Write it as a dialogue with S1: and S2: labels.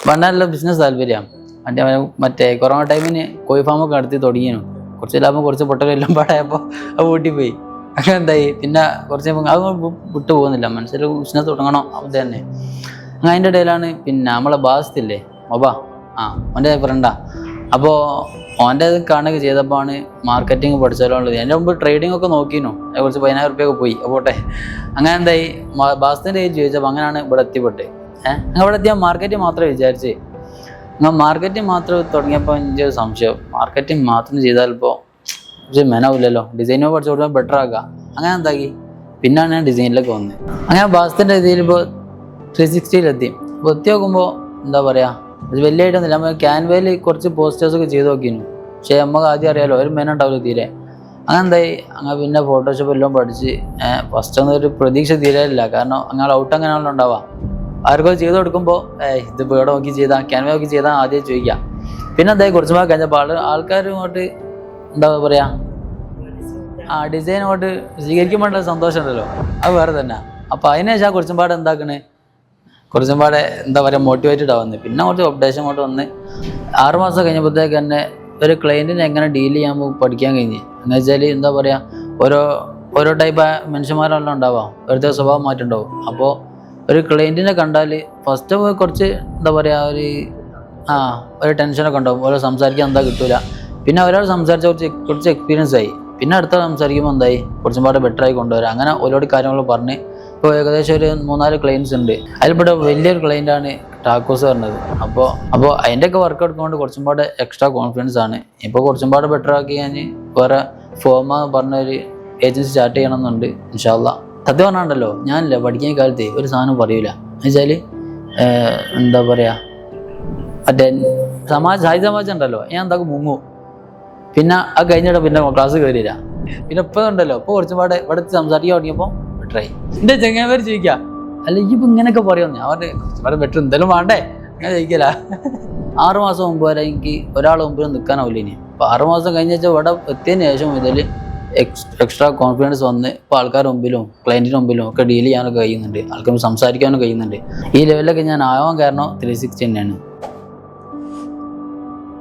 S1: പണ്ടല്ല business താല്പര്യം മറ്റേ corona ടൈമിന് കോഴി ഫാമൊക്കെ നടത്തി തുടങ്ങിയിരുന്നു. കുറച്ച് ലാഭം കുറച്ച് പൊട്ടലെല്ലാം പാടായപ്പോൾ അത് പൂട്ടിപ്പോയി. അങ്ങനെ എന്തായി പിന്നെ കുറച്ച് അത് വിട്ടു പോകുന്നില്ല. മനസ്സിൽ ബിസിനസ് തുടങ്ങണം അത് തന്നെ. അങ്ങനെ അതിൻ്റെ ഇടയിലാണ് പിന്നെ നമ്മളെ ബാസില്ലേ അവൻ്റെ ഫ്രണ്ടാ. അപ്പോൾ ഓൻ്റെ ഇത് കാണുകയൊക്കെ ചെയ്തപ്പോൾ ആണ് മാർക്കറ്റിംഗ് പഠിച്ചാലോ ഉള്ളത്. എൻ്റെ മുമ്പ് ട്രേഡിംഗ് ഒക്കെ നോക്കിയിരുന്നു. കുറച്ച് 10,000 റുപ്യൊക്കെ പോയി. പോട്ടെ. അങ്ങനെ എന്തായി ബാസിൻ്റെ കയ്യിൽ ചോദിച്ചപ്പോൾ അങ്ങനെയാണ് ഇവിടെ എത്തിപ്പെട്ടത്. ഇവിടെ എത്തിയാൽ മാർക്കറ്റിംഗ് മാത്രമേ വിചാരിച്ച്. എന്നാൽ മാർക്കറ്റിംഗ് മാത്രം തുടങ്ങിയപ്പോൾ എനിക്ക് ഒരു സംശയം, മാർക്കറ്റിംഗ് മാത്രം ചെയ്താലിപ്പോൾ പക്ഷേ മെനാവില്ലല്ലോ, ഡിസൈനോ പഠിച്ചു കൊടുത്താൽ ബെറ്റർ ആക്കാം. അങ്ങനെ എന്താക്കി പിന്നാണ് ഞാൻ ഡിസൈനിലൊക്കെ വന്നത്. അങ്ങനെ ബാസിൻ്റെ ഇതിൽ ഇപ്പോൾ 360 അപ്പോൾ എത്തി നോക്കുമ്പോൾ എന്താ പറയുക, അത് വലിയതായിട്ടൊന്നുമില്ല. നമ്മൾ ക്യാൻവയിൽ കുറച്ച് പോസ്റ്റേഴ്സൊക്കെ ചെയ്ത് നോക്കിയിരുന്നു. പക്ഷേ നമുക്ക് ആദ്യം അറിയാമല്ലോ ഒരു മെന ഉണ്ടാവില്ല തീരെ. അങ്ങനെ എന്തായി അങ്ങനെ പിന്നെ ഫോട്ടോഷോപ്പ് എല്ലാം പഠിച്ച് ഫസ്റ്റ് ഒന്നും ഒരു പ്രതീക്ഷ തീരെയില്ല. കാരണം അങ്ങനെ ഔട്ട് അങ്ങനെയാണല്ലോ ഉണ്ടാവുക. ആർക്കും ചെയ്ത് കൊടുക്കുമ്പോൾ ഇത് ഇവിടെ നോക്കി ചെയ്താൽ ക്യാൻവ നോക്കി ചെയ്താൽ ആദ്യം ചോദിക്കാം. പിന്നെ എന്തായി കുറച്ച് ഭാഗം കഴിഞ്ഞപ്പോൾ ആൾക്കാർ ഇങ്ങോട്ട് എന്താ പറയുക ഡിസൈൻ അങ്ങോട്ട് സ്വീകരിക്കുമ്പോഴുള്ള സന്തോഷം ഉണ്ടല്ലോ, അത് വേറെ തന്നെ. അപ്പോൾ അതിനുശേഷം കുറച്ചും പാടെ എന്താക്കണേ കുറച്ചും പാടെ എന്താ പറയുക മോട്ടിവേറ്റഡ് ആവുന്നത്. പിന്നെ കുറച്ച് അപ്ഡേഷൻ അങ്ങോട്ട് വന്ന് 6 മാസം കഴിഞ്ഞപ്പോഴത്തേക്ക് തന്നെ ഒരു ക്ലയൻറ്റിനെ എങ്ങനെ ഡീൽ ചെയ്യാൻ പഠിക്കാൻ കഴിഞ്ഞ്. എന്ന് വെച്ചാൽ എന്താ പറയുക ഓരോ ടൈപ്പ് മനുഷ്യന്മാരെല്ലാം ഉണ്ടാവാം, വെറുതെ സ്വഭാവം മാറ്റുണ്ടാവും. അപ്പോൾ ഒരു ക്ലയൻറ്റിനെ കണ്ടാൽ ഫസ്റ്റ് കുറച്ച് എന്താ പറയുക ഒരു ടെൻഷനൊക്കെ ഉണ്ടാവും. ഓരോ സംസാരിക്കാൻ എന്താ കിട്ടൂല. പിന്നെ ഒരാൾ സംസാരിച്ച കുറച്ച് എക്സ്പീരിയൻസ് ആയി. പിന്നെ അടുത്ത സംസാരിക്കുമ്പോൾ എന്തായി കുറച്ചും പാടെ ബെറ്ററായി കൊണ്ടുവരാം. അങ്ങനെ ഒരുപാട് കാര്യങ്ങൾ പറഞ്ഞ് ഇപ്പോൾ ഏകദേശം ഒരു 3-4 ക്ലയൻറ്റ്സ് ഉണ്ട്. അതിൽപ്പെട്ട വലിയൊരു ക്ലയൻറ്റാണ് ടാക്കോസ് പറഞ്ഞത്. അപ്പോൾ അതിൻ്റെയൊക്കെ വർക്ക് എടുക്കുകൊണ്ട് കുറച്ചും പാടെ എക്സ്ട്രാ കോൺഫിഡൻസ് ആണ്. ഇപ്പോൾ കുറച്ചും പാടെ ബെറ്റർ ആക്കി കഴിഞ്ഞ് വേറെ ഫോമ പറഞ്ഞൊരു ഏജൻസി സ്റ്റാർട്ട് ചെയ്യണമെന്നുണ്ട് ഇൻഷാ അള്ളാ. സത്യം പറഞ്ഞാണ്ടല്ലോ ഞാനില്ല പഠിക്കുന്ന കാലത്ത് ഒരു സാധനം പറയൂല. എന്നുവെച്ചാൽ എന്താ പറയുക മറ്റേ സായി സമാജം ഉണ്ടല്ലോ, ഞാൻ എന്താക്കും മുങ്ങും. പിന്നെ അത് കഴിഞ്ഞിട്ട് പിന്നെ ക്ലാസ് കയറിയില്ല. പിന്നെ ഇപ്പോൾ ഉണ്ടല്ലോ ഇപ്പോൾ കുറച്ചും പാടെ ഇവിടെ സംസാരിക്കാൻ തുടങ്ങിയപ്പോൾ ബെറ്ററായി. എൻ്റെ ചെങ്ങന്മാർ ചോദിക്കുക അല്ല ഈ ഇപ്പം ഇങ്ങനെയൊക്കെ പറയുമെന്ന്. അവരുടെ കുറച്ചുപാടെ ബെറ്റർ എന്തായാലും വേണ്ടേ അങ്ങനെ ചോദിക്കില്ല. 6 മാസം മുമ്പ് വരെ എനിക്ക് ഒരാൾ മുമ്പിൽ നിൽക്കാനാവില്ല. ഇനി അപ്പോൾ 6 മാസം കഴിഞ്ഞ വെച്ചാൽ ഇവിടെ എത്തിയതിന് ശേഷം ഇതിൽ എക്സ്ട്രാ കോൺഫിഡൻസ് വന്ന് ഇപ്പോൾ ആൾക്കാരുടെ മുമ്പിലും ക്ലയൻറ്റിൻ്റെ മുമ്പിലും ഒക്കെ ഡീൽ ചെയ്യാനൊക്കെ കഴിയുന്നുണ്ട്. ആൾക്കാർ സംസാരിക്കാനൊക്കെ കഴിയുന്നുണ്ട്. ഈ ലെവലിലൊക്കെ ഞാൻ ആവാൻ കാരണം 360 തന്നെയാണ്.